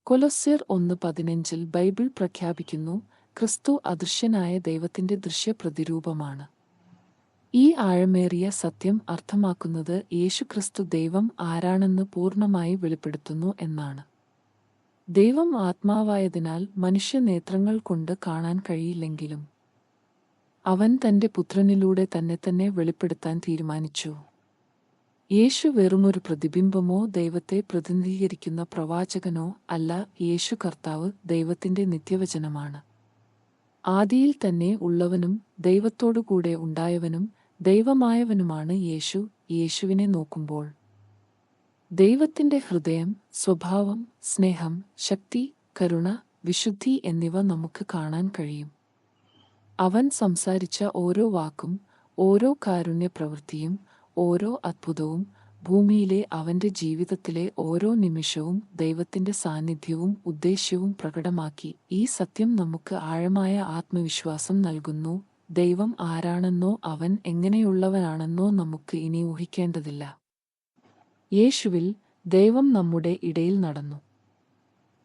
കൊലോസ്യർ 1:15 Bible പ്രഖ്യാപിക്കുന്നു, ക്രിസ്തു അദൃശ്യനായ ദൈവത്തിന്റെ ദൃശ്യപ്രതിരൂപമാണ്. ഈ ആഴമേറിയ സത്യം അർത്ഥമാക്കുന്നത് യേശുക്രിസ്തു ദൈവം ആരാണെന്ന് പൂർണ്ണമായി വെളിപ്പെടുത്തുന്നു എന്നാണ്. ദൈവം ആത്മാവായതിനാൽ മനുഷ്യനേത്രങ്ങൾ കൊണ്ട് കാണാൻ കഴിയില്ലെങ്കിലും അവൻ തന്റെ പുത്രനിലൂടെ തന്നെത്തന്നെ വെളിപ്പെടുത്താൻ തീരുമാനിച്ചു. യേശു വെറുമൊരു പ്രതിബിംബമോ ദൈവത്തെ പ്രതിനിധീകരിക്കുന്ന പ്രവാചകനോ അല്ല. യേശു കർത്താവ് ദൈവത്തിന്റെ നിത്യവചനമാണ്. ആദിയിൽ തന്നെ ഉള്ളവനും ദൈവത്തോടുകൂടെ ഉണ്ടായവനും ദൈവമായവനുമാണ് യേശു. യേശുവിനെ നോക്കുമ്പോൾ ദൈവത്തിന്റെ ഹൃദയം, സ്വഭാവം, സ്നേഹം, ശക്തി, കരുണ, വിശുദ്ധി എന്നിവ നമുക്ക് കാണാൻ കഴിയും. അവൻ സംസാരിച്ച ഓരോ വാക്കും, ഓരോ കാരുണ്യപ്രവൃത്തിയും, ഓരോ അത്ഭുതവും, ഭൂമിയിലെ അവന്റെ ജീവിതത്തിലെ ഓരോ നിമിഷവും ദൈവത്തിന്റെ സാന്നിധ്യവും ഉദ്ദേശ്യവും പ്രകടമാക്കി. ഈ സത്യം നമുക്ക് ആഴമായ ആത്മവിശ്വാസം നൽകുന്നു. ദൈവം ആരാണെന്നോ അവൻ എങ്ങനെയുള്ളവനാണെന്നോ നമുക്ക് ഇനി ഊഹിക്കേണ്ടതില്ല. യേശുവിൽ ദൈവം നമ്മുടെ ഇടയിൽ നടന്നു.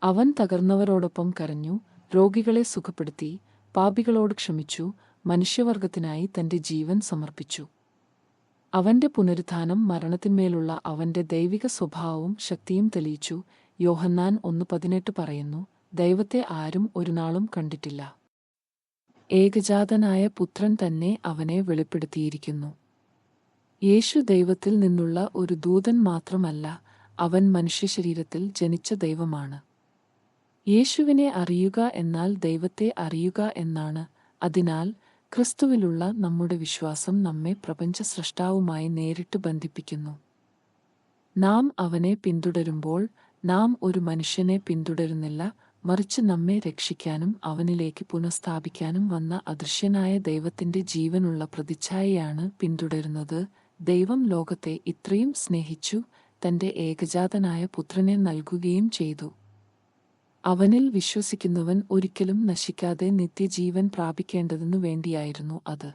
അവൻ തകർന്നവരോടൊപ്പം കരഞ്ഞു, രോഗികളെ സുഖപ്പെടുത്തി, പാപികളോട് ക്ഷമിച്ചു, മനുഷ്യവർഗത്തിനായി തന്റെ ജീവൻ സമർപ്പിച്ചു. അവന്റെ പുനരുത്ഥാനം മരണത്തിന്മേലുള്ള അവന്റെ ദൈവിക സ്വഭാവവും ശക്തിയും തെളിയിച്ചു. യോഹന്നാൻ 1:18 പറയുന്നു, ദൈവത്തെ ആരും ഒരുനാളും കണ്ടിട്ടില്ല. ഏകജാതനായ പുത്രൻ തന്നെ അവനെ വെളിപ്പെടുത്തിയിരിക്കുന്നു. യേശു ദൈവത്തിൽ നിന്നുള്ള ഒരു ദൂതൻ മാത്രമല്ല, അവൻ മനുഷ്യശരീരത്തിൽ ജനിച്ച ദൈവമാണ്. യേശുവിനെ അറിയുക എന്നാൽ ദൈവത്തെ അറിയുക എന്നാണ്. അതിനാൽ ക്രിസ്തുവിലുള്ള നമ്മുടെ വിശ്വാസം നമ്മെ പ്രപഞ്ച സ്രഷ്ടാവുമായി നേരിട്ട് ബന്ധിപ്പിക്കുന്നു. നാം അവനെ പിന്തുടരുമ്പോൾ നാം ഒരു മനുഷ്യനെ പിന്തുടരുന്നില്ല, മറിച്ച് നമ്മെ രക്ഷിക്കാനും അവനിലേക്ക് പുനഃസ്ഥാപിക്കാനും വന്ന അദൃശ്യനായ ദൈവത്തിന്റെ ജീവനുള്ള പ്രതിച്ഛായയാണ് പിന്തുടരുന്നത്. ദൈവം ലോകത്തെ ഇത്രയും സ്നേഹിച്ചു, തന്റെ ഏകജാതനായ പുത്രനെ നൽകുകയും ചെയ്തു. അവനിൽ വിശ്വസിക്കുന്നവൻ ഒരിക്കലും നശിക്കാതെ നിത്യജീവൻ പ്രാപിക്കേണ്ടതിനു വേണ്ടിയായിരുന്നു അത്.